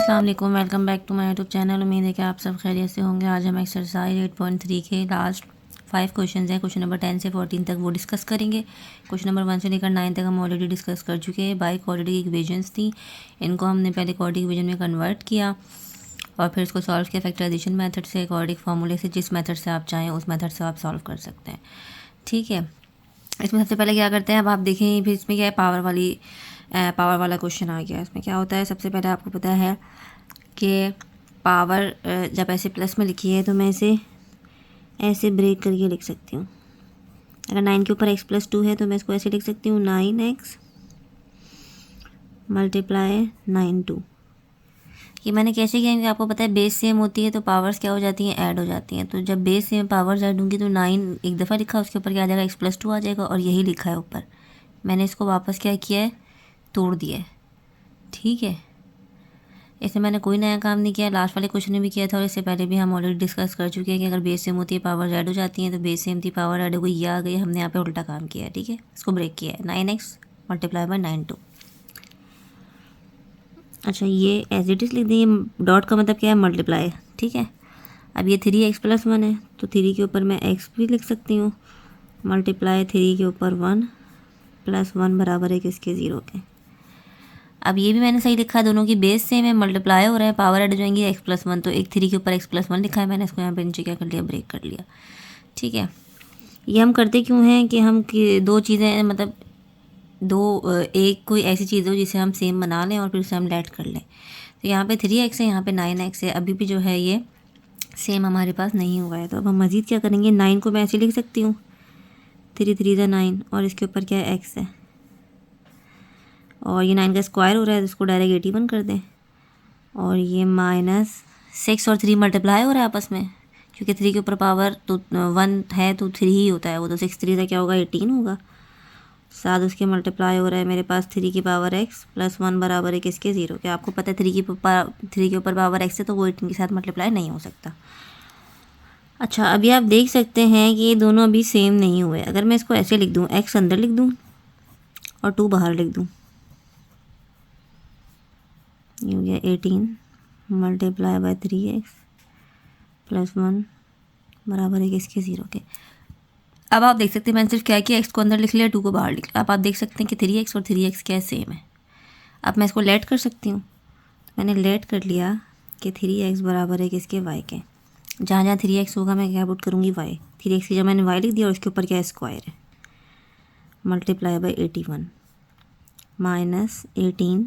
अस्सलाम वालेकुम, welcome back to my YouTube channel. उम्मीद है कि आप सब खैरियत से होंगे। आज हम एक्सरसाइज 8.3 के लास्ट 5 क्वेश्चन हैं, क्वेश्चन नंबर 10 से 14 तक वो डिस्कस करेंगे। क्वेश्चन नंबर 1 से लेकर 9 तक हम ऑलरेडी डिस्कस कर चुके हैं। बाई क्वाड्रेटिक इक्वेशंस थी, इनको हमने पहले क्वाड्रेटिक इक्वेशन में कन्वर्ट किया और फिर इसको सॉल्व किया फैक्टराइजेशन मेथड से, क्वाड्रेटिक फार्मूले से। जिस मेथड से आप चाहें उस मेथड से आप सॉल्व कर सकते हैं, ठीक है। इसमें सबसे पहले क्या करते हैं, अब आप देखें फिर इसमें क्या है, पावर वाला क्वेश्चन आ गया। इसमें क्या होता है, सबसे पहले आपको पता है कि पावर जब ऐसे प्लस में लिखी है तो मैं इसे ऐसे ब्रेक करके लिख सकती हूँ। अगर 9 के ऊपर x+2 है तो मैं इसको ऐसे लिख सकती हूँ 9x मल्टीप्लाई 9 ये मैंने कैसे किया, क्योंकि आपको पता है बेस सेम होती है तो पावर्स क्या हो जाती हैं, ऐड हो जाती हैं। तो जब बेस सेम पावर्स ऐड होंगी तो 9 एक दफ़ा लिखा, उसके ऊपर क्या आ जाएगा, x+2 आ जाएगा और यही लिखा है ऊपर। मैंने इसको वापस क्या किया है, तोड़ दिया है, ठीक है। इसमें मैंने कोई नया काम नहीं किया, लास्ट वाले क्वेश्चन में भी किया था और इससे पहले भी हम ऑलरेडी डिस्कस कर चुके हैं कि अगर बेस सेम होती है पावर ऐड हो जाती हैं। तो बेस सेम थी, पावर ऐड हो गई, ये आ गई, हमने यहाँ पे उल्टा काम किया है, ठीक है। इसको ब्रेक किया है, 9x मल्टीप्लाई बाय 9 अच्छा ये एज इट इज़ लिख देंगे। डॉट का मतलब क्या है, मल्टीप्लाई, ठीक है। अब ये 3x+1 है तो 3 के ऊपर मैं x भी लिख सकती हूँ, मल्टीप्लाई 3 के ऊपर 1 + 1 बराबर है किसके, 0 के। अब ये भी मैंने सही लिखा है, दोनों की बेस सेम है, मल्टीप्लाई हो रहा है, पावर ऐड हो जाएंगी x+1। तो एक 3 के ऊपर x+1 लिखा है मैंने, इसको यहाँ पे नीचे क्या कर लिया, ब्रेक कर लिया, ठीक है। ये हम करते क्यों हैं कि हम दो चीज़ें मतलब एक कोई ऐसी चीज़ हो जिसे हम सेम बना लें और फिर उसे हम लेट कर लें। तो यहाँ पे 3x है, यहाँ पे 9x है, अभी भी जो है ये सेम हमारे पास नहीं हुआ है। तो अब हम मज़ीद क्या करेंगे, 9 को मैं ऐसे लिख सकती हूँ 3 3 9 और इसके ऊपर क्या है, x है और ये 9 का स्क्वायर हो रहा है तो इसको डायरेक्ट 81 कर दें। और ये -6 और 3 मल्टीप्लाई हो रहा है आपस में, क्योंकि 3 के ऊपर पावर तो 1 है तो 3 ही होता है वो, तो 6 3 का क्या होगा, 18 होगा। साथ उसके मल्टीप्लाई हो रहा है मेरे पास 3 की पावर x + 1 बराबर है किसके, 0 के। आपको पता है 3 के ऊपर पावर x है तो वो 18 के साथ मल्टीप्लाई नहीं हो सकता। अच्छा अभी आप देख सकते हैं कि ये दोनों अभी सेम नहीं हुए। अगर मैं इसको ऐसे लिख दूँ, x अंदर लिख दूँ और 2 बाहर लिख दूँ, ये हो गया 18 मल्टीप्लाई बाय 3x + 1 बराबर है किसके, 0 के। अब आप देख सकते हैं मैंने सिर्फ क्या किया, x को अंदर लिख लिया, 2 को बाहर लिख लिया। अब आप देख सकते हैं कि 3x और 3x क्या सेम है। अब मैं इसको लेट कर सकती हूँ, तो मैंने लेट कर लिया कि 3x बराबर है किसके, y के। जहाँ जहाँ 3x होगा मैं क्या पुट करूँगी, y। 3x की जब मैंने y लिख दिया और उसके ऊपर क्या है, स्क्वायर है, multiply by 81 -18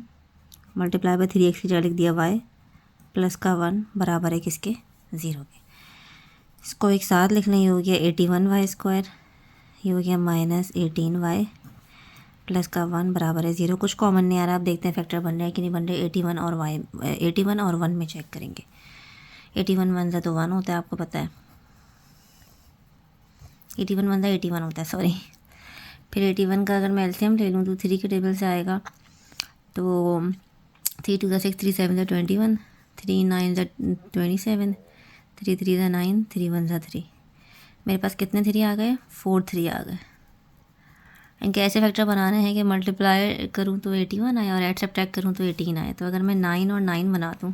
multiply by 3x की जगह लिख दिया y प्लस का 1 बराबर है किसके, 0 के। इसको एक साथ लिख लें, ये हो गया 81y², ये हो गया -18y प्लस का 1 बराबर है 0। कुछ कॉमन नहीं आ रहा, आप देखते हैं फैक्टर बन रहा है कि नहीं बन रहे। 81 और 1 में चेक करेंगे। 81 1 ज़ा तो 1 होता है, आपको पता है। 81 1 ज़ा 81 होता है, सॉरी। फिर 81 का अगर मैं एलसीएम ले लूँ तो 3 के टेबल से आएगा, तो 3 2 ज़ा 6 3 7 ज़ा 21 3 9 ज़ा 27 3 3 ज़ा 9 3 1 ज़ा 3। मेरे पास कितने 3 आ गए, 4 3 आ गए। इनके ऐसे फैक्टर बनाने हैं कि मल्टीप्लाई करूँ तो 81 आए और ऐड सब्ट्रैक्ट करूँ तो 18 आए। तो अगर मैं 9 और 9 बना दूँ,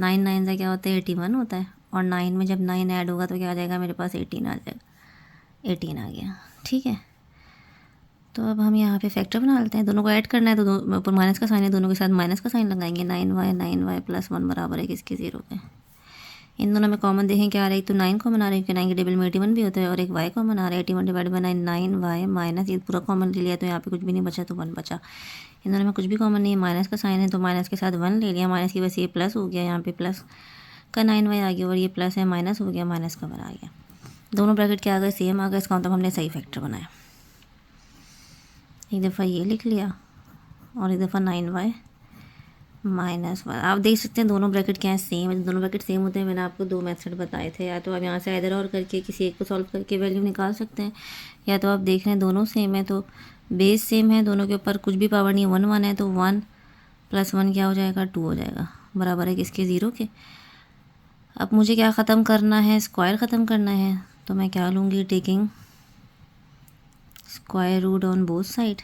9 9 से क्या होता है, 81 होता है, और 9 में जब 9 ऐड होगा तो क्या आ जाएगा, मेरे पास 18 आ जाएगा। 18 आ गया, ठीक है। तो अब हम यहाँ पे फैक्टर बना लेते हैं। दोनों को ऐड करना है तो ऊपर माइनस का साइन है, दोनों के साथ माइनस का साइन लगाएंगे। 9y + 1 बराबर है किसके, 0 के। इन दोनों में कॉमन देखें क्या आ रहा है, तो 9 कॉमन आ रहा है क्योंकि 9 के टेबल में 81 भी होता है, और एक y कॉमन आ रहा है, 81 / 9 9y माइनस, ये पूरा कॉमन ले लिया तो यहाँ पे कुछ भी नहीं बचा तो 1 बचा। इन दोनों में कुछ भी कॉमन नहीं है, माइनस का साइन है तो माइनस के साथ 1 ले लिया, माइनस की वजह से ये प्लस हो गया, यहाँ पे प्लस का 9y आ गया और ये प्लस है, माइनस हो गया, माइनस का 1 आ गया। दोनों ब्रैकेट क्या आ गए, सेम आ गए। इसका मतलब हमने सही फैक्टर बनाया। एक दफ़ा ये लिख लिया और एक दफ़ा 9y -1। आप देख सकते हैं दोनों ब्रैकेट क्या है, सेम है। दोनों ब्रैकेट सेम होते हैं, मैंने आपको 2 मेथड बताए थे। या तो आप यहाँ से इधर और करके किसी एक को सॉल्व करके वैल्यू निकाल सकते हैं, या तो आप देख रहे हैं दोनों सेम है तो बेस सेम है, दोनों के ऊपर कुछ भी पावर नहीं, 1 1 है तो 1 + 1 क्या हो जाएगा, 2 हो जाएगा, बराबर है किसके, 0 के। अब मुझे क्या ख़त्म करना है, स्क्वायर ख़त्म करना है, तो मैं क्या लूँगी, taking square root on both side.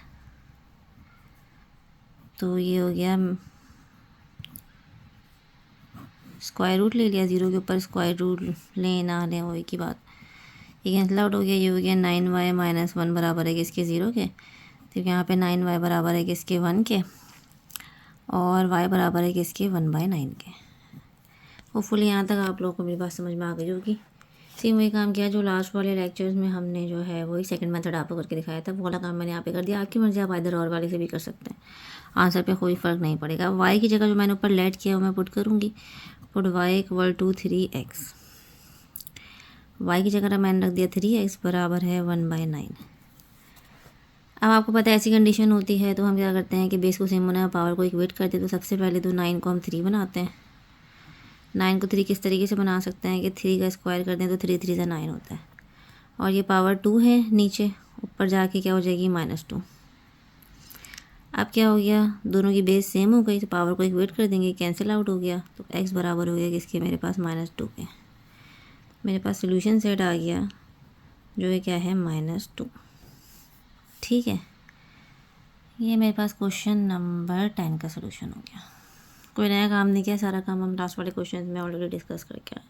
तो ये हो गया स्क्वायर रूट ले लिया, 0 के ऊपर स्क्वायर रूट लें ना लें वो एक ही बात। ये कैंसिल आउट हो गया, ये हो गया 9y माइनस 1 बराबर है किसके 0 के। तो यहाँ पे 9y बराबर है किसके 1 के, और y बराबर है किसके 1/9 के। होपफुली यहाँ तक आप लोगों को मेरी बात समझ में आ गई होगी। सेम वही काम किया जो लास्ट वाले लेक्चर्स में हमने जो है वही सेकंड मेथड आपको करके दिखाया था, वो वाला काम मैंने यहाँ पे कर दिया। आपकी मर्जी, आप इधर और वाले से भी कर सकते हैं, आंसर पे कोई फ़र्क नहीं पड़ेगा। y की जगह जो मैंने ऊपर लेट किया वो मैं पुट करूँगी, put y equal to 3x। y की जगह मैंने रख दिया 3x बराबर है 1/9। अब आपको पता है ऐसी कंडीशन होती है तो हम क्या करते हैं कि बेस को सेम होना है, पावर को इक्वेट करते हैं। तो सबसे पहले तो 9 को हम 3 बनाते हैं। 9 को 3 किस तरीके से बना सकते हैं कि 3 का स्क्वायर कर दें तो 3 3 9 होता है, और ये पावर 2 है नीचे, ऊपर जाके क्या हो जाएगी -2। अब क्या हो गया, दोनों की बेस सेम हो गई तो पावर को इक्वेट कर देंगे, कैंसिल आउट हो गया। तो x बराबर हो गया किसके, मेरे पास -2 के। मेरे पास सोल्यूशन सेट आ गया जो है क्या है -2। ठीक है, ये मेरे पास क्वेश्चन नंबर 10 का सोल्यूशन हो गया। कोई नया काम नहीं किया, सारा काम हम लास्ट वाले क्वेश्चन में ऑलरेडी डिस्कस करके आए।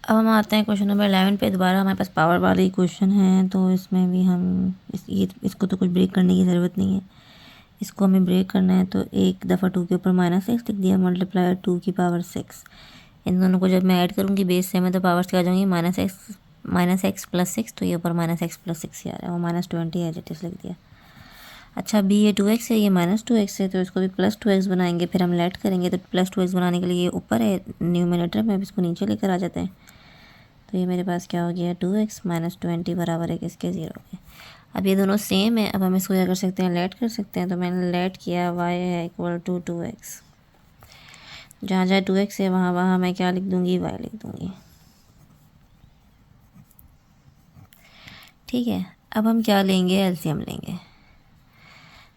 अब हम आते हैं क्वेश्चन नंबर 11 पे। दोबारा हमारे पास पावर वाले ही क्वेश्चन हैं, तो इसमें भी हम इसको तो कुछ ब्रेक करने की ज़रूरत नहीं है। इसको हमें ब्रेक करना है तो एक दफ़ा 2 के ऊपर -6 लिख दिया, मल्टीप्लाई 2 की पावर 6। इन दोनों को जब मैं ऐड करूँगी बेस से में तो पावर्स क्या आ जाएंगी, -x प्लस 6। तो ये ऊपर -x प्लस 6 ही आ रहा है, वो -20 एज इट इज़ लिख दिया। अच्छा बी ये 2x है, ये -2x है, तो इसको भी +2x बनाएंगे। फिर हम लेट करेंगे तो +2x बनाने के लिए ये ऊपर है न्यूमरेटर में, अब इसको नीचे लेकर आ जाते हैं। तो ये मेरे पास क्या हो गया 2x -20 बराबर है किसके 0 के। अब ये दोनों सेम है, अब हम इसको क्या कर सकते हैं, लेट कर सकते हैं। तो मैंने लेट किया y है इक्वल टू 2x, जहाँ जहाँ 2x है वहाँ वहाँ मैं क्या लिख दूँगी, y लिख दूँगी। ठीक है, अब हम क्या लेंगे, एलसीएम लेंगे।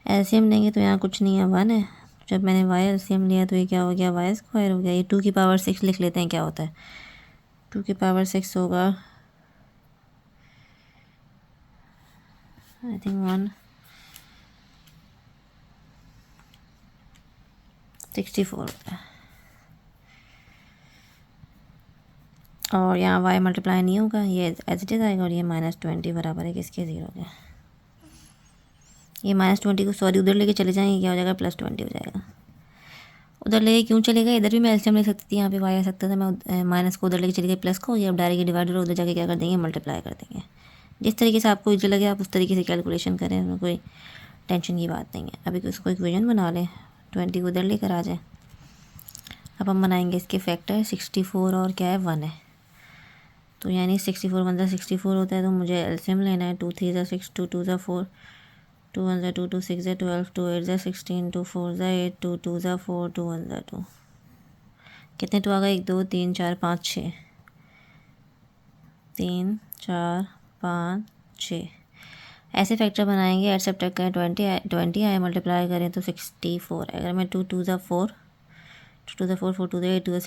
एलसीएम लेंगे तो यहाँ कुछ नहीं है, 1 है। जब मैंने y एलसीएम लिया तो ये क्या हो गया, y स्क्वायर हो गया। ये 2 की पावर 6 लिख लेते हैं, क्या होता है 2 की पावर 6 होगा आई थिंक 164 होता है। और यहाँ y मल्टीप्लाई नहीं होगा, ये एज इट इज़ आएगा, और ये -20 बराबर है किसके 0 के। ये -20 को सॉरी उधर लेके चले जाएंगे, क्या हो जाएगा +20 हो जाएगा। उधर लेके क्यों चलेगा, इधर भी मैं एलसीएम ले सकती थी, यहाँ पे y आ सकता था, मैं माइनस को उधर लेके चली गई प्लस को, ये अब डायरेक्ट डिवाइडर उधर जाके क्या कर देंगे, मल्टीप्लाई कर देंगे। जिस तरीके से आपको इजी लगे आप उस तरीके से कैलकुलेशन करें, उसमें कोई टेंशन की बात नहीं है। अभी उसको इक्वेशन बना लें, 20 को उधर लेकर आ जाए। अब हम बनाएंगे इसके फैक्टर, 64 और क्या है 1 है, तो यानी 64 1 64 होता है। तो मुझे एलसीएम लेना है, 2 3 6 2 2 4 2 1 2 2 6 12 2 8 16 2 4 8 2 2 4 2 1 2। कितने टू आ गए, 1 2 3 4 5 6, 3 4 5 6 ऐसे फैक्टर बनाएंगे। एड सब्ट्रैक्ट करें, 20 आए, मल्टीप्लाई करें तो 64 है। अगर मैं 2 2 4 2 2 4 4 2 8 2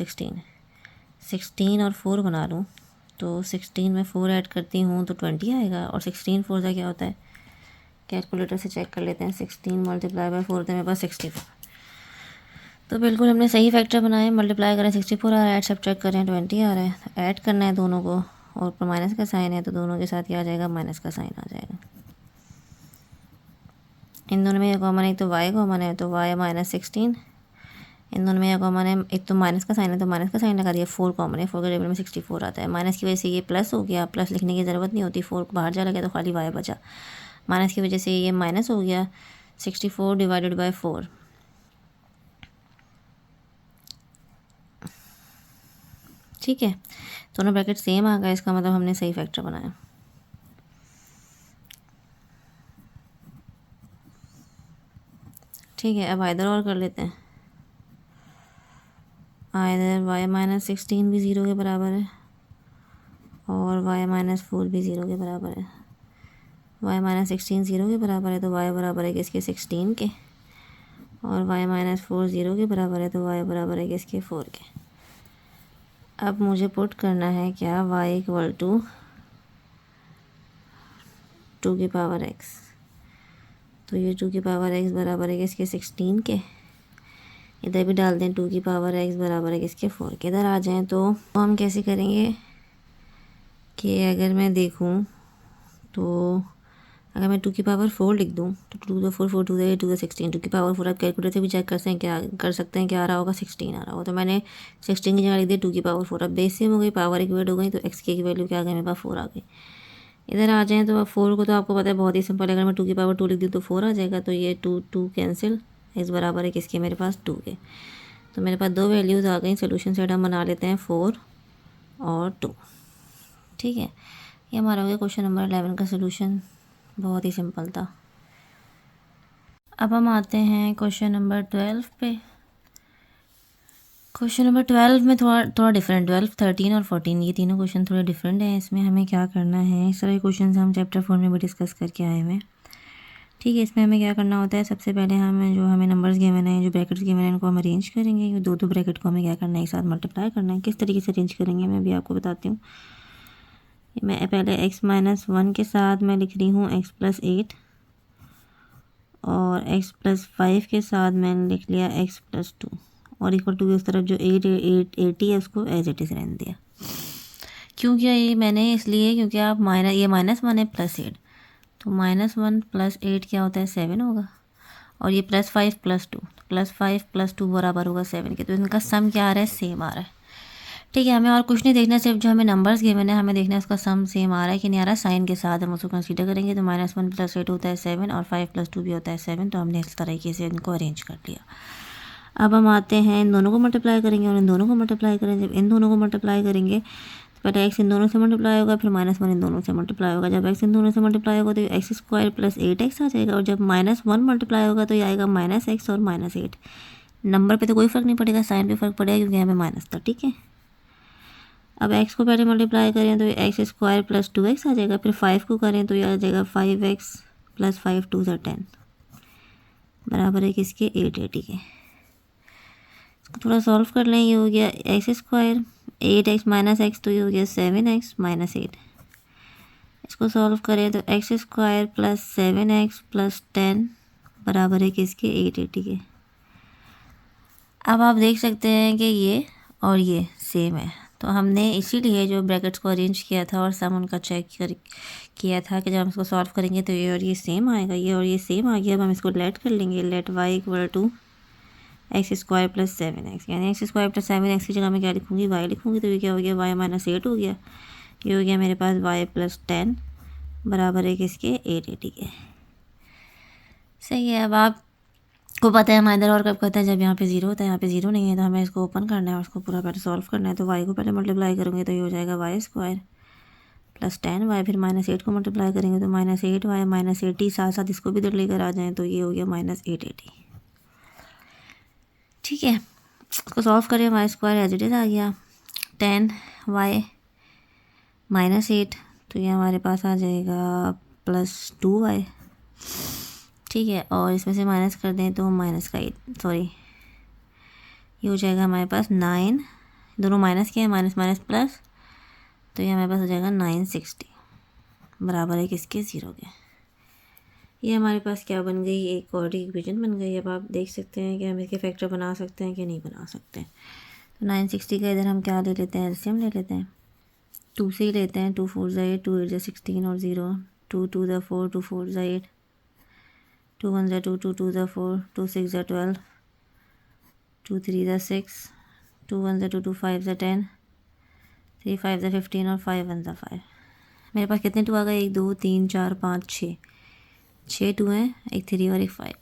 16 और 4 बना लूँ तो 16 में 4 ऐड करती हूँ तो 20 आएगा। और 16 4 का क्या होता है, कैलकुलेटर से चेक कर लेते हैं। 16 मल्टीप्लाई बाय 4 होता है मेरे पास 64। तो बिल्कुल हमने सही फैक्टर बनाए, मल्टीप्लाई करें 64 आ रहा है, ऐड सब्ट्रैक्ट करें 20 आ रहा है। ऐड करना है दोनों को, और ऊपर माइनस का साइन है तो दोनों के साथ क्या आ जाएगा, माइनस का साइन आ जाएगा। इन दोनों में ये कॉमन है, एक तो y कॉमन है तो y -16। इन दोनों में ये कॉमन है, एक तो माइनस का साइन है तो माइनस का साइन लगा दिया। 4 कॉमन है, 4 के टेबल में 64 आता है। माइनस की वजह से ये प्लस हो गया, प्लस लिखने की ज़रूरत नहीं होती, 4 बाहर चला गया तो खाली y बचा। माइनस की वजह से ये माइनस हो गया, 64 डिवाइडेड बाई 4। ठीक है, दोनों ब्रैकेट सेम आ गया, इसका मतलब हमने सही फैक्टर बनाया। ठीक है, अब आइदर और कर लेते हैं। आइदर y -16 भी 0 के बराबर है और y -4 भी 0 के बराबर है। y -16 0 के बराबर है तो y बराबर है किसके, 16 के। और y -4 0 के बराबर है तो y बराबर है किसके, 4 के। अब मुझे पुट करना है क्या, y इक्वल टू 2 की पावर x। तो ये 2 की पावर x बराबर है किसके, 16 के। इधर भी डाल दें 2 की पावर x बराबर है किसके 4 के। इधर आ जाएँ तो हम कैसे करेंगे कि अगर मैं देखूँ तो अगर मैं 2 की पावर 4 लिख दूँ तो 2 to 4 4 to the 8 to the 16 2 की पावर 4 आप कैलकुलेटर से भी चेक कर सकते हैं क्या आ रहा होगा 16 आ रहा होगा। तो मैंने 16 की जगह लिख दी 2 की पावर 4। अब बेस सेम हो गई, पावर इक्वेट हो गई, तो x की वैल्यू क्या आ गई मेरे पास 4 आ गई। इधर आ जाएँ तो अब 4 को तो आपको पता है बहुत ही सिंपल है, अगर मैं 2 की पावर 2 लिख दूँ तो 4 आ जाएगा। तो ये 2 कैंसिल, x बराबर है किसके मेरे पास 2 के। तो मेरे पास 2 वैल्यूज़ आ गई। सोल्यूशन सेट हम बना लेते हैं 4 और 2। ठीक है, ये हमारा हो गया क्वेश्चन नंबर 11 का सोल्यूशन। बहुत ही सिंपल था। अब हम आते हैं क्वेश्चन नंबर 12 पे। क्वेश्चन नंबर 12 में थोड़ा डिफरेंट, 12, 13 और 14 ये तीनों क्वेश्चन थोड़े डिफरेंट हैं। इसमें हमें क्या करना है, इस तरह के क्वेश्चन हम चैप्टर 4 में भी डिस्कस करके आए हैं। ठीक है, इसमें हमें क्या करना होता है, सबसे पहले हमें नंबर्स गिवन हैं, जो ब्रैकेट्स गिवन हैं, इनको हम अरेंज करेंगे। दो ब्रैकेट को हमें क्या करना है, एक साथ मल्टीप्लाई करना है। किस तरीके से अरेंज करेंगे मैं भी आपको बताती हूँ। मैं पहले x-1 के साथ मैं लिख रही हूँ x+8 और x+5 के साथ मैंने लिख लिया x+2 और इक्वल टू उस तरफ जो 80 है उसको एज इट इज़ रहने दिया। क्यों किया ये मैंने, इसलिए क्योंकि आप ये -1 है +8, तो -1 + 8 क्या होता है 7 होगा, और ये +5 + 2, +5 + 2 बराबर होगा 7 के। तो इनका सम क्या आ रहा है, सेम आ रहा है। ठीक है, हमें और कुछ नहीं देखना, सिर्फ जो हमें नंबर्स गिवन है हमें देखना है उसका सम सेम आ रहा है कि नहीं आ रहा है। साइन के साथ हम उसको कंसीडर करेंगे। तो -1 + 8 होता है 7 और 5 + 2 भी होता है 7। तो हमने इस तरीके से इनको अरेंज कर लिया। अब हम आते हैं इन दोनों को मल्टीप्लाई करेंगे और इन दोनों को मल्टीप्लाई करेंगे। जब इन दोनों को मल्टीप्लाई करेंगे तो पहले x इन दोनों से मल्टीप्लाई होगा, फिर -1 इन दोनों से मल्टीप्लाई होगा। जब x इन दोनों से मल्टीप्लाई होगा तो x² + 8x आ जाएगा, और जब -1 मल्टीप्लाई होगा तो ये आएगा -x और -8। नंबर पे तो कोई फ़र्क नहीं पड़ेगा, साइन पे फ़र्क पड़ेगा क्योंकि हमें माइनस था। ठीक है, अब x को पहले मल्टीप्लाई करें तो x² + 2x आ जाएगा, फिर 5 को करें तो ये आ जाएगा 5x + 5 2 = 10 बराबर है किसके 880 के। इसको थोड़ा सॉल्व कर लें। ये हो गया x² 8x - x, तो ये हो गया 7x - 8। इसको सॉल्व करें तो x² + 7x + 10 बराबर है किसके 880 के। अब आप देख सकते हैं कि ये और ये सेम है, तो हमने इसीलिए जो ब्रैकेट्स को अरेंज किया था और सम उनका किया था कि जब हम इसको सॉल्व करेंगे तो ये और ये सेम आएगा, ये और ये सेम आ गया। अब हम इसको लेट कर लेंगे, लेट y = x² + 7x, यानी x² + 7x की जगह मैं क्या लिखूँगी, y लिखूँगी। तो ये क्या हो गया, y - 8 हो गया। ये हो गया मेरे पास y + 10 बराबर है किसके 880 के। सही है। अब आपको पता है हमारे इधर और कब कहता है, जब यहाँ पे 0 होता है, यहाँ पे 0 नहीं है, तो हमें इसको ओपन करना है और उसको पूरा पहले सॉल्व करना है। तो y को पहले मल्टीप्लाई करूँगी तो ये हो जाएगा y² + 10y, फिर -8 को मल्टीप्लाई करेंगे तो -8y - 80, साथ साथ इसको भी इधर लेकर आ जाएँ तो ये हो गया -880। ठीक है, इसको सॉल्व करें, y² एज इट इज़ आ गया, 10y - 8, तो ये हमारे पास आ जाएगा +2y। ठीक है, और इसमें से माइनस कर दें तो माइनस का 8, सॉरी, ये हो जाएगा हमारे पास 9, दोनों माइनस के हैं, माइनस माइनस प्लस, तो ये हमारे पास हो जाएगा 960 बराबर है किसके 0 के। ये हमारे पास क्या बन गई, एक और इक्वेशन बन गई। अब आप देख सकते हैं कि हम इसके फैक्टर बना सकते हैं कि नहीं बना सकते। तो 960 का इधर हम क्या ले लेते हैं, एलसीएम ले लेते हैं, 2 से ही लेते हैं। 2 4 = 8, 2 8 = 16 और 0, 2 2 = 4, 2 4 = 8, 2 1 = 2, 2 2 = 4, 2 6 = 12, 2 3 = 6, 2 1 = 2, 2 5 = 10, 3 5 = 15 और 5 1 = 5। मेरे पास कितने 2 आ गए, 1 2 3 4 5 6 2 हैं, एक 3 और एक 5।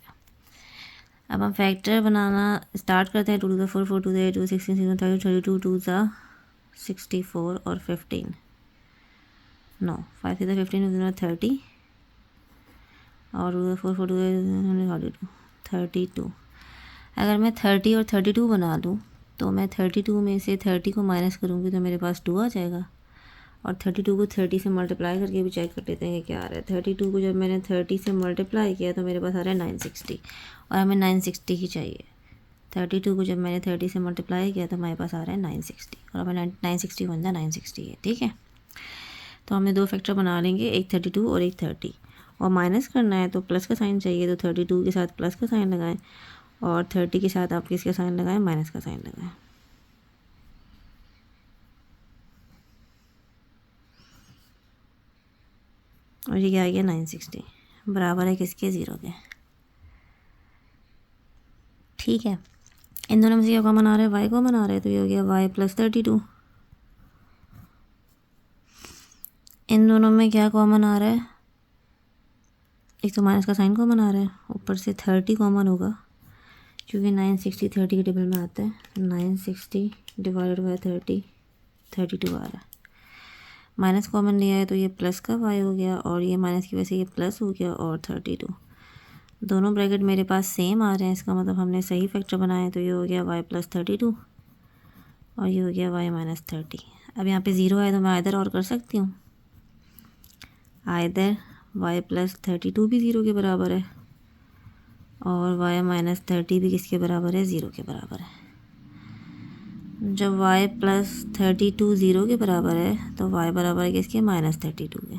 अब हम फैक्टर बनाना स्टार्ट करते हैं। 2 2 = 4, 4 2 = 8, 2 16 16 30, 32, 2 ज़ा 64 और 15, 9 5 3 = 15, 30 और 4 4 2 32। अगर मैं 30 और 32 बना दूँ तो मैं 32 में से 30 को माइनस करूँगी तो मेरे पास 2 आ जाएगा, और 32 को 30 से मल्टीप्लाई करके भी चेक कर लेते हैं कि क्या आ रहा है। 32 को जब मैंने 30 से मल्टीप्लाई किया तो मेरे पास आ रहा है 960, और हमें 960 ही चाहिए। 32 को जब मैंने 30 से मल्टीप्लाई किया तो हमारे पास आ रहा है 960, और हमें 960 बन जाए 960 है। ठीक है, तो हमने 2 फैक्टर बना लेंगे, एक 32 और एक 30, और माइनस करना है तो प्लस का साइन चाहिए, तो 32 के साथ प्लस का साइन लगाएं, और 30 के साथ आप किसका साइन लगाएं, माइनस का साइन लगाएं। और ये क्या आ गया 960 बराबर है किसके, 0 के। ठीक है, इन दोनों में से क्या कॉमन आ रहा है, वाई कॉमन आ रहा है, तो ये हो गया वाई प्लस 32। इन दोनों में क्या कॉमन आ रहा है, एक तो माइनस का साइन कॉमन आ रहा है, ऊपर से 30 कॉमन होगा क्योंकि 960 30 के टेबल में आता है। 960 डिवाइडेड बाई 30 32 आ रहा है। माइनस कॉमन लिया है तो ये प्लस का वाई हो गया, और ये माइनस की वजह से ये प्लस हो गया, और 32 दोनों ब्रैकेट मेरे पास सेम आ रहे हैं, इसका मतलब हमने सही फैक्टर बनाया। तो ये हो गया वाई प्लस 32 और ये हो गया वाई माइनस 30। अब यहाँ पे 0 है तो मैं आइदर और कर सकती हूँ, आइदर वाई प्लस 32 भी 0 के बराबर है और वाई माइनस 30 भी किसके बराबर है, 0 के बराबर है। जब y प्लस 32 0 के बराबर है तो y बराबर है किसके, माइनस 32 के।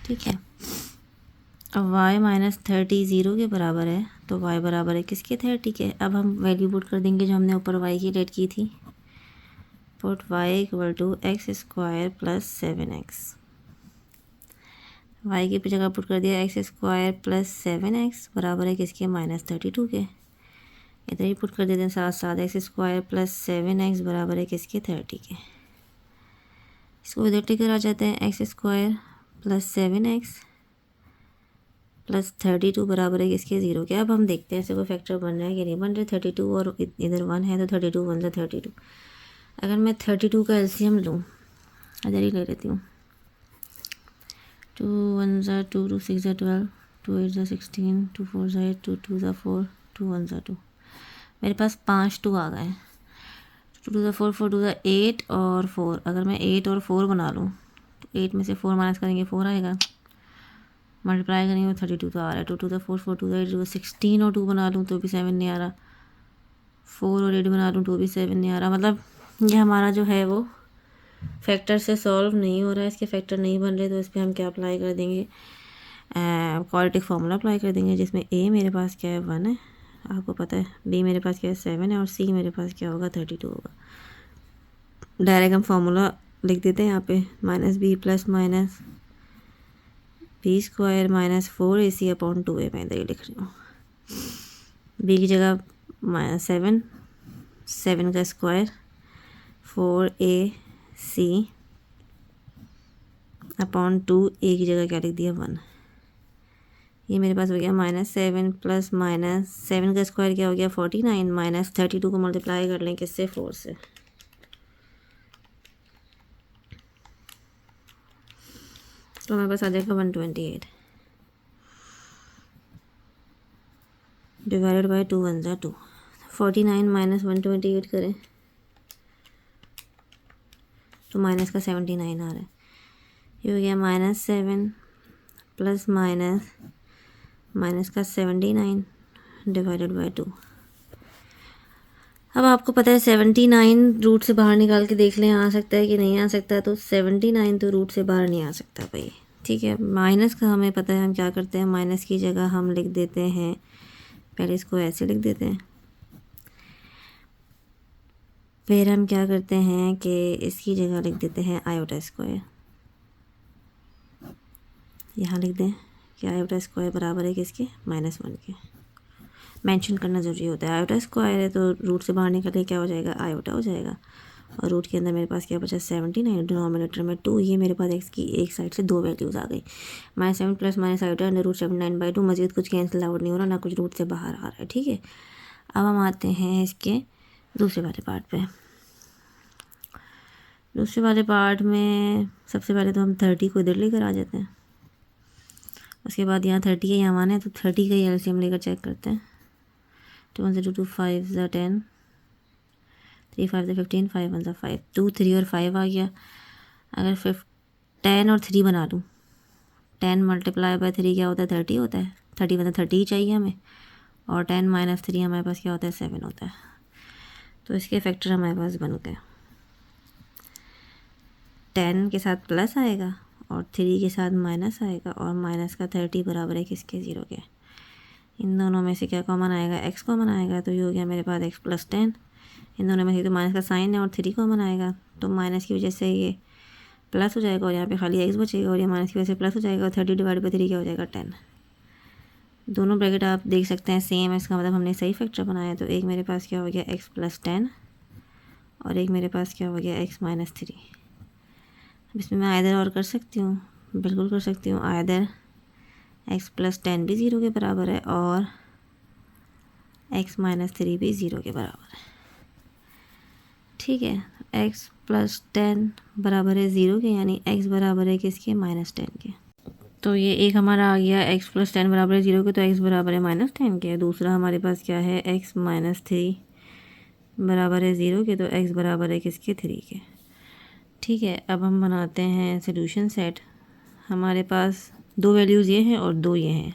ठीक है, अब y माइनस 30 0 के बराबर है तो y बराबर है किसके, 30 के। अब हम वैल्यू पुट कर देंगे जो हमने ऊपर y की लेट की थी। Put y equal to x square plus 7x। y की जगह पुट कर दिया एक्स स्क्वायर प्लस 7x बराबर है किसके, माइनस 32 के। इधर ही पुट कर देते हैं साथ साथ, एक्स स्क्वायर प्लस 7x बराबर है किसके, 30 के। इसको इधर टिकर आ जाते हैं, x square plus 7x plus 32 बराबर है किसके, 0 के। अब हम देखते हैं ऐसे कोई फैक्टर बन रहा है कि नहीं बन रहे। 32 और इधर 1 है तो 32 1 से 32। अगर मैं 32 का एलसीएम लूँ, इधर ही ले लेती हूँ, 2 1 ज़ा 2 2 6 ज़ा 12 2 8 ज़ा 16 2 4 ज़ा 8 2 2 ज़ा 4 2 1 ज़ा 2। मेरे पास 5 2 आ गए। 2 2 ज़ा 4 4 2 ज़ा 8 और 4। अगर मैं 8 और 4 बना लूँ तो 8 में से 4 माइनस करेंगे 4 आएगा, मल्टीप्लाई करेंगे तो 32 तो आ रहा है। 2 2 ज़ा 4 4 2 ज़ा 8 16 और 2 बना लूँ तो भी 7 नहीं आ रहा। 4 और 8 बना लूँ तो भी 7 नहीं आ रहा। मतलब ये हमारा जो है वो फैक्टर से सॉल्व नहीं हो रहा है, इसके फैक्टर नहीं बन रहे। तो इस पर हम क्या अप्लाई कर देंगे, क्वाड्रेटिक फार्मूला अप्लाई कर देंगे, जिसमें ए मेरे पास क्या है, 1 है, आपको पता है। बी मेरे पास क्या है, 7 है, और सी मेरे पास क्या होगा, 32 होगा। डायरेक्ट हम फार्मूला लिख देते हैं यहाँ पे, minus b plus minus b square minus 4ac upon 2a। मैं इधर ही लिख रही हूँ, बी की जगह 7 7 का स्क्वायर 4ac अपॉन 2a की जगह क्या लिख दिया, 1। ये मेरे पास हो गया -7 प्लस माइनस 7 का स्क्वायर क्या हो गया, 49 माइनस 32 को मल्टीप्लाई कर लें किससे, 4 से। तो हमारे पास आ जाएगा 128 डिवाइडेड बाई 2 1 ज़ा 2। 49 माइनस 128 करें तो माइनस का 79 आ रहा है। ये हो गया -7 प्लस माइनस माइनस का 79 डिवाइडेड बाई 2। अब आपको पता है 79 रूट से बाहर निकाल के देख लें आ सकता है कि नहीं आ सकता। तो 79 तो रूट से बाहर नहीं आ सकता भाई। ठीक है, माइनस का हमें पता है, हम क्या करते हैं, माइनस की जगह हम लिख देते हैं, पहले इसको ऐसे लिख देते हैं, फिर हम क्या करते हैं कि इसकी जगह लिख देते हैं आयोटा स्क्वायर। यहाँ लिख दें कि आयोटा स्क्वायर बराबर है किसके, -1 के। मेंशन करना ज़रूरी होता है। आयोटा स्क्वायर है तो रूट से बाहर निकले क्या हो जाएगा, आयोटा हो जाएगा। और रूट के अंदर मेरे पास क्या बचा, 79, डिनोमिनेटर में 2। ये मेरे पास एक्स की एक साइड से 2 वैल्यूज़ आ गई, -7 plus minus iota under root 79/2। मजीद कुछ कैंसिल आउट नहीं हो रहा, ना कुछ रूट से बाहर आ रहा है। ठीक है, अब हम आते हैं इसके दूसरे वाले पार्ट पे। दूसरे वाले पार्ट में सबसे पहले तो हम 30 को इधर लेकर आ जाते हैं। उसके बाद यहाँ 30 है, यहाँ 1 है, तो 30 का ही एलसीएम लेकर चेक करते हैं। 2 1 2 2 5 ज़ा 10 3 5 ज़ा 15 5 1 ज़ा 5 2 3 और 5 आ गया। अगर 10 और 3 बना लूँ, 10 मल्टीप्लाई बाय 3 क्या होता है, 30 होता है। 30 मतलब 30 ही चाहिए हमें, और 10 माइनस 3 हमारे पास क्या होता है, 7 होता है। तो इसके फैक्टर हमारे पास बन गए, 10 के साथ प्लस आएगा और 3 के साथ माइनस आएगा, और माइनस का 30 बराबर है किसके, 0 के। इन दोनों में से क्या कॉमन आएगा, x कॉमन आएगा, तो ये हो गया मेरे पास x प्लस 10। इन दोनों में से तो माइनस का साइन है और 3 कॉमन आएगा, तो माइनस की वजह से ये प्लस हो जाएगा और यहाँ पे खाली x बचेगा और ये माइनस की वजह से प्लस हो जाएगा और 30 डिवाइड बाई 3 क्या हो जाएगा 10। दोनों ब्रैकेट आप देख सकते हैं सेम है, इसका मतलब हमने सही फैक्टर बनाया। तो एक मेरे पास क्या हो गया x प्लस 10 और एक मेरे पास क्या हो गया x माइनस 3। अब इसमें मैं आइदर और कर सकती हूँ, बिल्कुल कर सकती हूँ। आइदर x प्लस 10 भी 0 के बराबर है और x माइनस 3 भी 0 के बराबर है। ठीक है, x प्लस 10 बराबर है 0 के, यानी x बराबर है किसके, माइनस 10 के। तो ये एक हमारा आ गया x प्लस 10 बराबर है 0 के, तो x बराबर है माइनस 10 के। दूसरा हमारे पास क्या है, x माइनस 3 बराबर है 0 के, तो x बराबर है किसके, 3 के। ठीक है, अब हम बनाते हैं सोल्यूशन सेट। हमारे पास दो वैल्यूज़ ये हैं और दो ये हैं,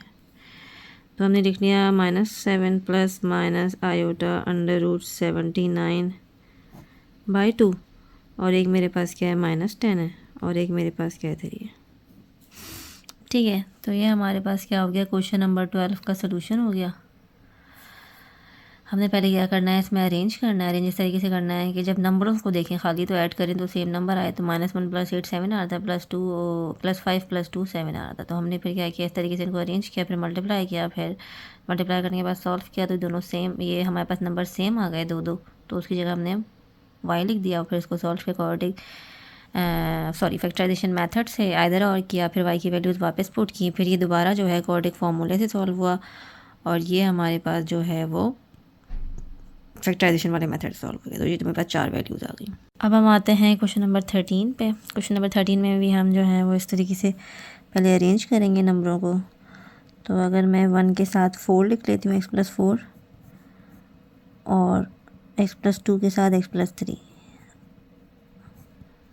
तो हमने लिख लिया -7 plus minus iota under root 79/2 और एक मेरे पास क्या है, -10 है और एक मेरे पास क्या है, 3 है। ठीक है, तो ये हमारे पास क्या हो गया, क्वेश्चन नंबर 12 का सोल्यूशन हो गया। हमने पहले क्या करना है, इसमें अरेंज करना है। अरेंज इस तरीके से करना है कि जब नंबरों को देखें खाली तो ऐड करें तो सेम नंबर आए। तो -1 + 8 7 आ रहा था, +5 + 2 7 आ रहा था। तो हमने फिर क्या किया, इस तरीके से इनको अरेंज किया, फिर मल्टीप्लाई किया, फिर मल्टीप्लाई करने के बाद सॉल्व किया तो दोनों सेम, ये हमारे पास नंबर सेम आ गए 2 2, तो उसकी जगह हमने y लिख दिया और फिर इसको सॉल्व के अकॉर्डिंग फैक्टराइजेशन मेथड से आइदर और किया, फिर y की वैल्यूज़ वापस पुट की, फिर ये दोबारा जो है अकॉर्डिंग फार्मूले से सॉल्व हुआ और ये हमारे पास जो है वो फैक्टराइजेशन वाले मेथड सॉल्व हो गया। तो ये तो मेरे पास 4 वैल्यूज़ आ गई। अब हम आते हैं क्वेश्चन नंबर 13 पे। क्वेश्चन नंबर 13 में भी हम जो है वो इस तरीके से पहले अरेंज करेंगे नंबरों को। तो अगर मैं 1 के साथ 4 लिख लेती हूँ, x + 4 और x + 2 के साथ x + 3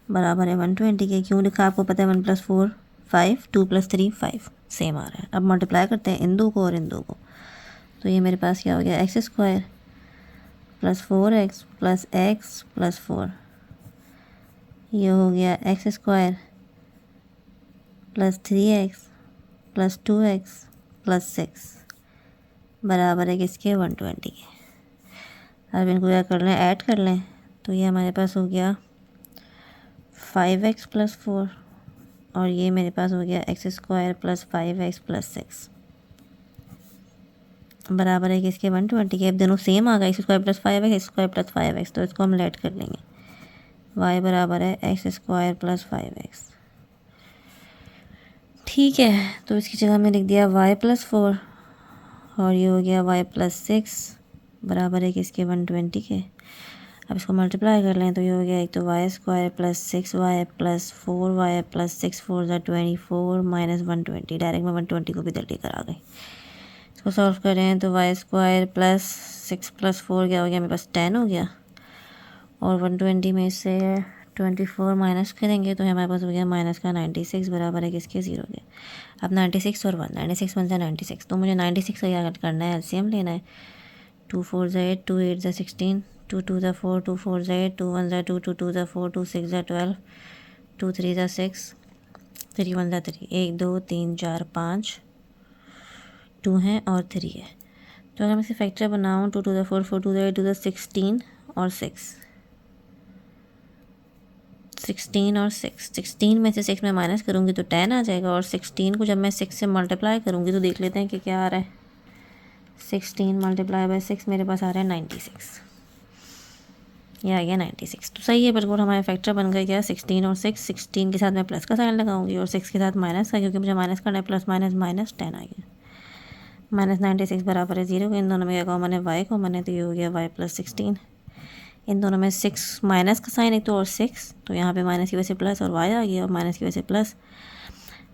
बराबर है 120 के। क्यों लिखा आपको पता है, 1 + 4 5, 2 + 3 5 सेम आ रहा है। अब मल्टीप्लाई करते हैं इन दो को और इन दो को, तो ये मेरे पास क्या हो गया, x² + 4x + x + 4, ये हो गया x² + 3x + 2x + 6 बराबर है किसके, 120 के। अब इनको क्या कर लें, ऐड कर लें, तो ये हमारे पास हो गया 5x + 4 और ये मेरे पास हो गया x² + 5x + 6 बराबर है किसके, 120 के। अब दोनों सेम आ गए, x² + 5x, x² + 5x, तो इसको हम लेट कर लेंगे। y बराबर है x² + 5x। ठीक है, तो इसकी जगह में लिख दिया y + 4 और ये हो गया y + 6 बराबर है किसके, 120 के। अब इसको मल्टीप्लाई कर लें तो ये हो गया, एक तो y² + 6y + 4y + 6 4 = 24 - 120। डायरेक्ट में 120 को भी इधर लेकर आ गई। इसको सॉल्व करें तो y² + 6 + 4 क्या हो गया, मेरे पास 10 हो गया और 120 में से 24 माइनस करेंगे तो हमारे पास हो गया -96 बराबर है किसके, 0 के। अब 96 और 1, 96 1 = 96, तो मुझे 96 का क्या करना है, एलसीएम लेना है। 2 4 = 8, 2 8 = 16, 2 2 = 4, 2 4 = 8, 2 1 = 2, 2 2 = 4, 2 6 = 12, 2 3 = 6, 3 1 = 3, 1 2 3 4 5 2 हैं और 3 है। तो अगर मैं इसे फैक्टर बनाऊँ, 2 2 = 4, 4 2 = 8, 2 16 और 6, 16 और 6, 16 में से 6 में माइनस करूँगी तो 10 आ जाएगा और 16 को जब मैं 6 से मल्टीप्लाई करूँगी तो देख लेते हैं कि क्या आ रहा है। 16 × 6 मेरे पास आ रहा है 96, ये आ गया 96। तो सही है, बिल्कुल हमारे फैक्टर बन गया क्या, 16 और 6। 16 के साथ मैं प्लस का साइन लगाऊंगी और 6 के साथ माइनस का, क्योंकि मुझे माइनस करना है। प्लस माइनस माइनस 10 आ गया, -96 बराबर है 0 के। इन दोनों में क्या कॉमन है, y कॉमन है, तो ये हो गया y + 16। इन दोनों में 6 माइनस का साइन एक तो और 6, तो यहाँ पे माइनस की वजह से प्लस और y आ गया और माइनस की वजह से प्लस।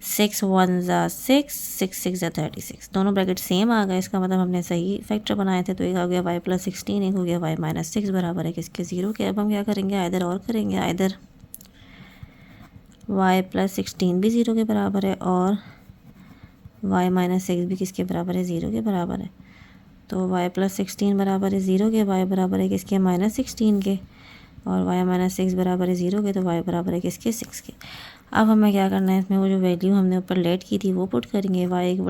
6 1 = 6, 6 6 = 36, दोनों ब्रैकेट सेम आ गए। इसका मतलब हमने सही फैक्टर बनाए थे। तो एक आ गया y + 16, एक हो गया y - 6 बराबर है किसके, 0 के। अब हम क्या करेंगे, आइदर और करेंगे। आइदर y + 16 भी 0 के बराबर है और y - 6 भी किसके बराबर है, 0 के बराबर है। तो y + 16 बराबर है 0 के, y बराबर है किसके, -16 के, और y - 6 बराबर है 0 के, तो y बराबर है किसके, 6 के। अब हमें क्या करना है, इसमें वो जो वैल्यू हमने ऊपर लेट की थी वो पुट करेंगे। y =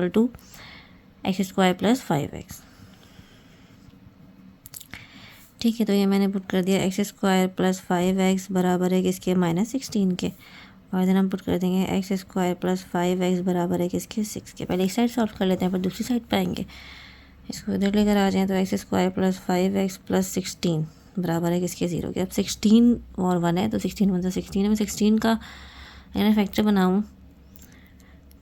x square plus 5x। ठीक है, तो ये मैंने पुट कर दिया एक्स स्क्वायर प्लस 5x बराबर है किसके, -16 के। और इधर हम पुट कर देंगे एक्स स्क्वायर प्लस 5x बराबर है किसके, 6 के। पहले एक साइड सॉल्व कर लेते हैं, पर दूसरी साइड पे आएंगे। इसको इधर लेकर आ जाएँ तो x square plus 5x plus 16 बराबर है किसके, 0 के। अब 16 और 1 है तो 16 1 16 है। मैं 16 का अगर फैक्टर बनाऊँ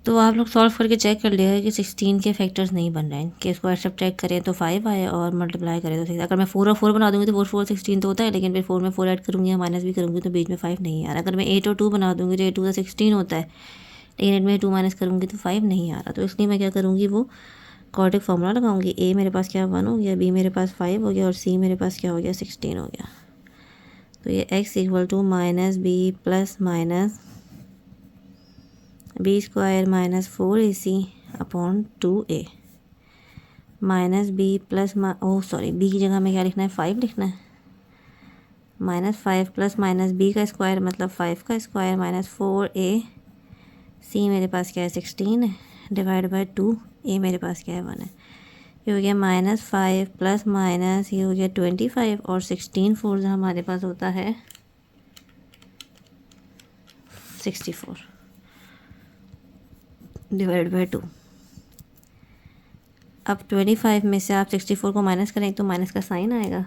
तो आप लोग सॉल्व करके चेक कर लिएगा कि 16 के फैक्टर्स नहीं बन रहे हैं, कि इसको सब्ट्रैक्ट करें तो 5 आए और मल्टीप्लाई करें तो 6। अगर मैं 4 और 4 बना दूँगी तो 4 4 16 तो होता है, लेकिन फिर 4 में 4 ऐड करूँगी या माइनस भी करूँगी तो बीच में 5 नहीं आ रहा। अगर मैं 8 और 2 बना दूँगी तो 8 2 16 होता है, लेकिन 8 में 2 माइनस करूँगी तो 5 नहीं आ रहा। तो इसलिए मैं क्या करूँगी, वो क्वाड्रेटिक फार्मूला लगाऊंगी। ए मेरे पास क्या 1 हो गया, बी मेरे पास 5 हो गया और सी मेरे पास क्या हो गया, 16 हो गया। तो ये x equal to minus b plus minus b square minus 4ac upon 2a minus b plus b की जगह में क्या लिखना है, 5 लिखना है। -5 प्लस माइनस बी का स्क्वायर मतलब 5 का स्क्वायर माइनस 4a, सी मेरे पास क्या है 16 है, डिवाइड बाई 2, ए मेरे पास क्या है 1 है। ये हो गया -5 प्लस माइनस ये हो गया 25 और 16 4 हमारे पास होता है 64 डिवाइड बाई 2। अब 25 में से आप 64 को माइनस करें तो माइनस का साइन आएगा।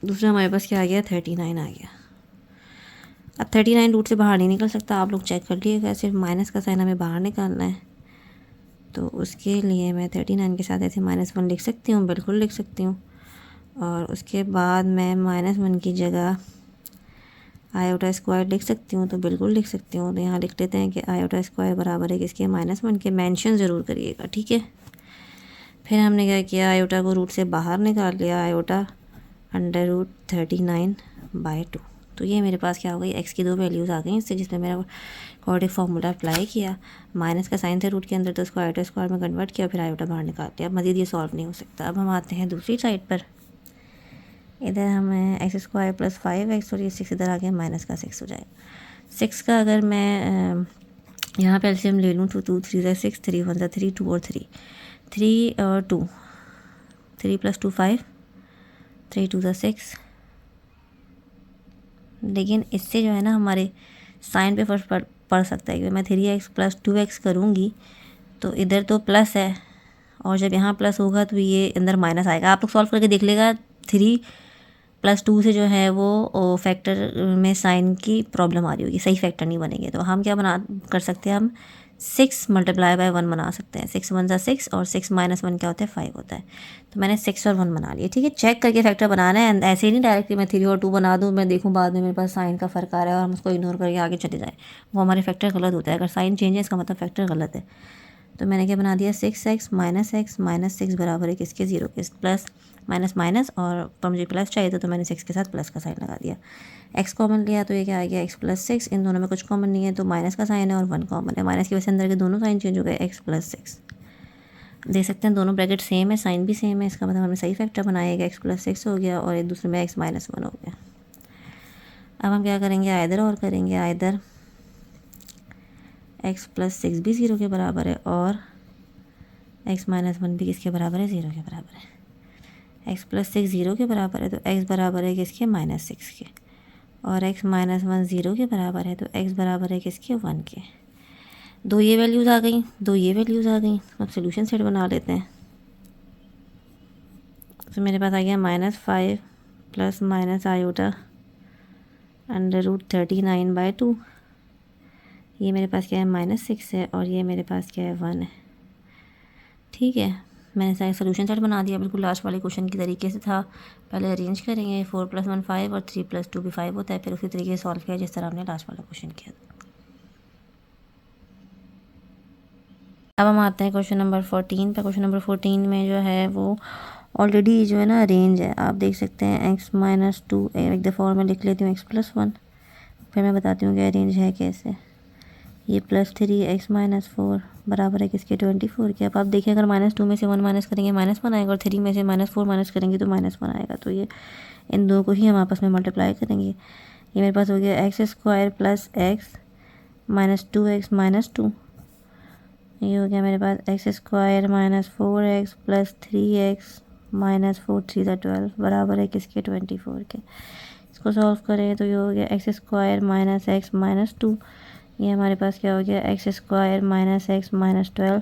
दूसरा हमारे पास क्या आ गया, 39 आ गया। अब 39 रूट से बाहर नहीं निकल सकता, आप लोग चेक कर लीजिएगा। सिर्फ माइनस का साइन हमें बाहर निकालना है, तो उसके लिए मैं 39 के साथ ऐसे -1 लिख सकती हूँ, बिल्कुल लिख सकती हूँ। और उसके बाद मैं -1 की जगह आयोटा स्क्वायर लिख सकती हूँ, तो बिल्कुल लिख सकती हूँ। तो यहाँ लिख लेते हैं कि आयोटा स्क्वायर बराबर है किसके, -1 के। मेंशन ज़रूर करिएगा, ठीक है। फिर हमने क्या किया, आयोटा को रूट से बाहर निकाल लिया, आयोटा √39/2। तो ये मेरे पास क्या हो गई, एक्स की 2 वैल्यूज़ आ गई इससे, जिसमें मेरा क्वाड्रेटिक फार्मूला अप्लाई किया। माइनस का साइन थे रूट के अंदर, तो उसको आयोटा स्क्वायर में कन्वर्ट किया, फिर आयोटा बाहर निकाल लिया। अब मज़ीद ये सॉल्व नहीं हो सकता। अब हम आते हैं दूसरी साइड पर। इधर हमें एक्स स्क्वायर प्लस 5x और ये 6 इधर आ गया, माइनस का 6 हो जाएगा। 6 का अगर मैं यहाँ पे एलसीएम ले लूँ तो 2 3 6, 3 1 3, 2 और 3, 3 और 2, 3 + 2 5, 3 2 6। लेकिन इससे जो है ना हमारे साइन पे फर्क पड़ सकता है, क्योंकि मैं 3x + 2x करूँगी तो इधर तो प्लस है, और जब यहाँ प्लस होगा तो ये अंदर माइनस आएगा। आप लोग सॉल्व करके देख लेगा, 3 + 2 से जो है वो फैक्टर में साइन की प्रॉब्लम आ रही होगी, सही फैक्टर नहीं बनेंगे। तो हम क्या कर सकते हैं, हम 6 × 1 बना सकते हैं। 6 1 6 और 6 - 1 क्या होता है, 5 होता है। तो मैंने 6 और 1 बना लिया, ठीक है। चेक करके फैक्टर बनाना है, ऐसे ही नहीं डायरेक्टली मैं 3 और 2 बना दूँ, मैं देखूँ बाद में मेरे पास साइन का फ़र्क आ रहा है और हम उसको इग्नोर करके आगे चले जाएँ, वो हमारे फैक्टर गलत होता है। अगर साइन चेंज है इसका मतलब फैक्टर गलत है। तो मैंने क्या बना दिया, 6x - 6 बराबर है किसके, 0 के। प्लस माइनस माइनस, और पर मुझे प्लस चाहिए तो मैंने 6 के साथ प्लस का साइन लगा दिया। x कॉमन लिया तो ये क्या आ गया, x + 6। इन दोनों में कुछ कॉमन नहीं है तो माइनस का साइन है और 1 कॉमन है। माइनस की वजह से अंदर के दोनों साइन चेंज हो गए, x + 6। देख सकते हैं दोनों ब्रैकेट सेम है, साइन भी सेम है, इसका मतलब हमने सही फैक्टर बनाएगा। x + 6 हो गया और एक दूसरे में x - 1 हो गया। अब हम क्या करेंगे, आइदर और करेंगे। आइदर x + 6 भी 0 के बराबर है और x - 1 भी किसके बराबर है, 0 के बराबर है। x + 6 0 के बराबर है तो x बराबर है किसके, -6 के। और x - 1 0 के बराबर है तो x बराबर है किसके, 1 के। दो ये वैल्यूज़ आ गई, दो ये वैल्यूज़ आ गई। अब सोल्यूशन सेट बना लेते हैं। तो मेरे पास आ गया -5 प्लस माइनस आयोटा √39/2। ये मेरे पास क्या है, -6 है और ये मेरे पास क्या है, 1 है। ठीक है, मैंने सारे सोल्यूशन सेट बना दिया, बिल्कुल लास्ट वाले क्वेश्चन की तरीके से था। पहले अरेंज करेंगे, 4 + 1 5 और 3 + 2 भी 5 होता है। फिर उसी तरीके से सॉल्व किया जिस तरह हमने लास्ट वाला क्वेश्चन किया। अब हम आते हैं क्वेश्चन नंबर 14 पे। क्वेश्चन नंबर 14 में जो है वो ऑलरेडी जो है ना रेंज है, आप देख सकते हैं। x - 2 एक दफ़ा और मैं लिख लेती हूँ, x + 1, फिर मैं बताती हूँ कि रेंज है कैसे। ये +3 x - 4 बराबर है किसके, 24 के। अब आप देखिए, अगर -2 में से 1 माइनस करेंगे -1 आएगा, और 3 में से -4 माइनस करेंगे तो -1 आएगा। तो ये इन दो को ही हम आपस में मल्टीप्लाई करेंगे। ये मेरे पास हो गया x² + x - 2x - 2। ये हो गया मेरे पास x square minus 4x plus 3x minus 4 3 12 बराबर है किसके 24 के। इसको सॉल्व करें तो ये हो गया x square minus x minus 2, ये हमारे पास क्या हो गया x square minus x minus 12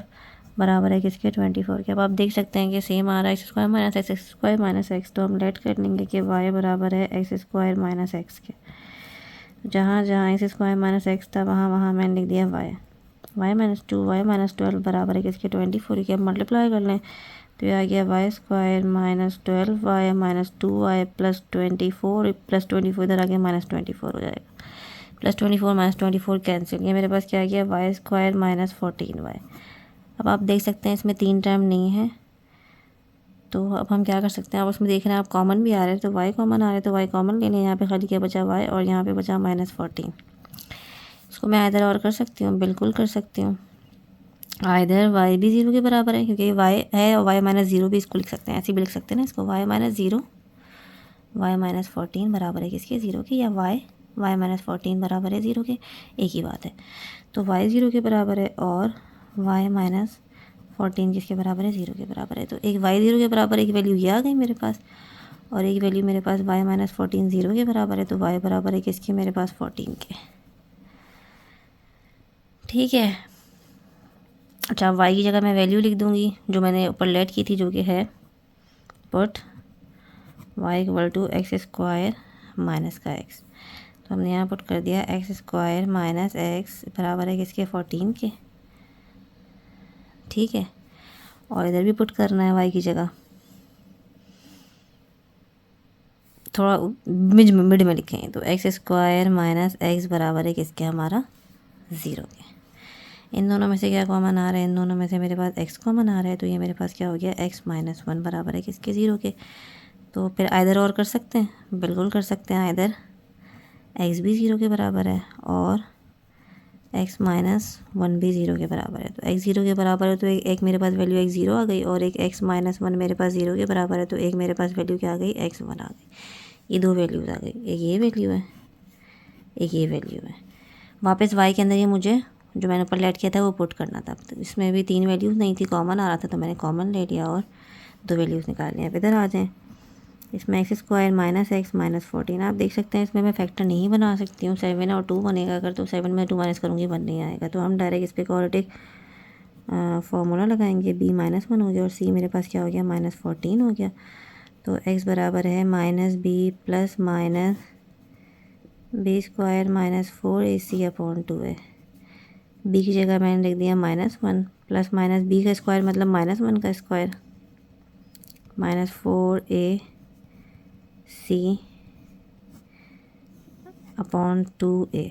बराबर है किसके 24 के। अब आप देख सकते हैं कि सेम आ रहा है x square minus x square minus x, तो हम लेट कर लेंगे कि वाई बराबर है एक्स स्क्वायर माइनस एक्स के। जहाँ जहाँ एक्स स्क्वायर माइनस एक्स था वहाँ वहाँ मैंने लिख दिया वाई माइनस 2 वाई माइनस 12 बराबर है किसके 24 के। अब मल्टीप्लाई कर लें तो ये आ गया y square minus 12 y minus 2 y plus 24 इधर आ गया माइनस 24 हो जाएगा, प्लस 24 माइनस 24 कैंसिल, ये मेरे पास क्या आ गया वाई स्क्वायर माइनस 14 वाई। अब आप देख सकते हैं इसमें 3 टर्म नहीं है, तो अब हम क्या कर सकते हैं, अब उसमें देख रहे हैं आप कॉमन भी आ रहे हैं तो वाई कॉमन आ रहे हैं तो वाई कॉमन ले लें। यहाँ पे खाली क्या बचा वाई और यहाँ पे बचा माइनस 14। इसको मैं इधर और कर सकती हूँ, बिल्कुल कर सकती हूँ। इधर वाई भी 0 के बराबर है क्योंकि वाई है और वाई माइनस 0 भी इसको लिख सकते हैं, ऐसे भी लिख सकते हैं ना इसको, वाई माइनस 0 वाई माइनस 14 बराबर है किसके 0 के, या वाई माइनस 14 बराबर है 0 के, एक ही बात है। तो वाई 0 के बराबर है और वाई माइनस 14 किसके बराबर है 0 के बराबर है। तो एक वाई 0 के बराबर एक वैल्यू ये आ गई मेरे पास और एक वैल्यू मेरे पास वाई माइनस 14 0 के बराबर है, तो वाई बराबर है किसके मेरे पास 14 के। ठीक है, अच्छा वाई की जगह मैं वैल्यू लिख दूंगी जो मैंने ऊपर लेट की थी, जो कि है put y equal to x square minus का एक्स। तो हमने यहाँ पुट कर दिया एक्स स्क्वायर माइनस एक्स बराबर है किसके 14 के। ठीक है, और इधर भी पुट करना है वाई की जगह, थोड़ा मिड में लिखें तो एक्स स्क्वायर माइनस एक्स बराबर है किसके हमारा 0 के। इन दोनों में से क्या कॉमन आ रहा है, इन दोनों में से मेरे पास x कॉमन आ रहा है, तो ये मेरे पास क्या हो गया x माइनस 1 बराबर है किसके 0 के। तो फिर इधर और कर सकते हैं, बिल्कुल कर सकते हैं, इधर x भी 0 के बराबर है और x माइनस 1 भी 0 के बराबर है। तो x 0 के बराबर है तो एक मेरे पास वैल्यू x 0 आ गई और एक x माइनस 1 मेरे पास 0 के बराबर है, तो एक मेरे पास वैल्यू क्या आ गई x 1 आ गई। ये दो वैल्यूज़ आ गई, एक ये वैल्यू है एक ये वैल्यू है। वापस y के अंदर ये मुझे जो मैंने ऊपर लेट किया था वो पुट करना था, तो इसमें भी 3 वैल्यूज़ नहीं थी, कॉमन आ रहा था तो मैंने कॉमन ले लिया और 2 वैल्यूज़ निकाल लिया। अब इधर आ जाएँ, इसमें x square minus x minus 14, आप देख सकते हैं इसमें मैं फैक्टर नहीं बना सकती हूँ, 7 और 2 बनेगा अगर, तो 7 में 2 माइनस करूँगी 1 नहीं आएगा, तो हम डायरेक्ट इस पर क्वाड्रेटिक फार्मूला लगाएंगे, b माइनस 1 हो गया और c मेरे पास क्या हो गया माइनस 14 हो गया। तो x बराबर है minus b plus minus b square minus 4ac upon 2 है। b की जगह मैंने लिख दिया माइनस 1 प्लस माइनस b का स्क्वायर मतलब माइनस 1 का square minus 4ac upon 2a।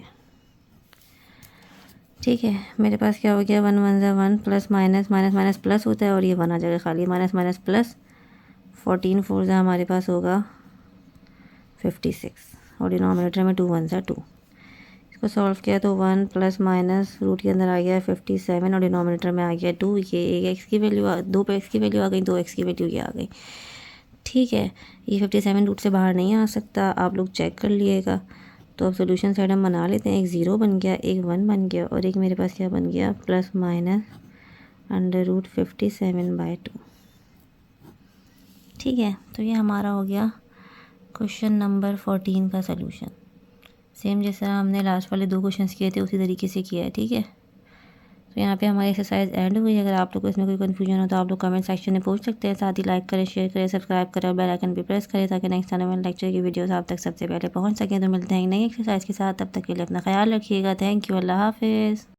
ठीक है, मेरे पास क्या हो गया 1 1 ज़ा 1 plus minus minus minus plus होता है और ये 1 आ जाएगा खाली, माइनस माइनस प्लस 14 4 ज़ा हमारे पास होगा 56 और डिनोमिनेटर में 2 1 ज़ा 2। इसको सॉल्व किया तो 1 प्लस माइनस रूट के अंदर आ गया 57 और डिनोमिनेटर में आ गया 2। ये एक एक्स की वैल्यू दो पे एक्स की वैल्यू आ गई, 2 एक्स की वैल्यू ये आ गई। ठीक है, ये 57 रूट से बाहर नहीं आ सकता, आप लोग चेक कर लिएगा। तो अब सोल्यूशन साइड हम बना लेते हैं, एक 0 बन गया, एक 1 बन गया और एक मेरे पास क्या बन गया प्लस माइनस अंडर रूट 57/2। ठीक है, तो ये हमारा हो गया क्वेश्चन नंबर 14 का सलूशन। सेम जैसा हमने लास्ट वाले 2 क्वेश्चंस किए थे उसी तरीके से किया है। ठीक है, तो यहाँ पे हमारी एक्सरसाइज एंड हुई। अगर आप लोग को इसमें कोई कन्फ्यूजन हो तो आप लोग कमेंट सेक्शन में पूछ सकते हैं। साथ ही लाइक करें, शेयर करें, सब्सक्राइब करें और बेल आइकन भी प्रेस करें ताकि नेक्स्ट आने वाले लेक्चर की वीडियोस आप तक सबसे पहले पहुँच सकें। तो मिलते हैं नई एक्सरसाइज के साथ, तब तक के लिए अपना ख्याल रखिएगा। थैंक यू, अल्लाह हाफिज़।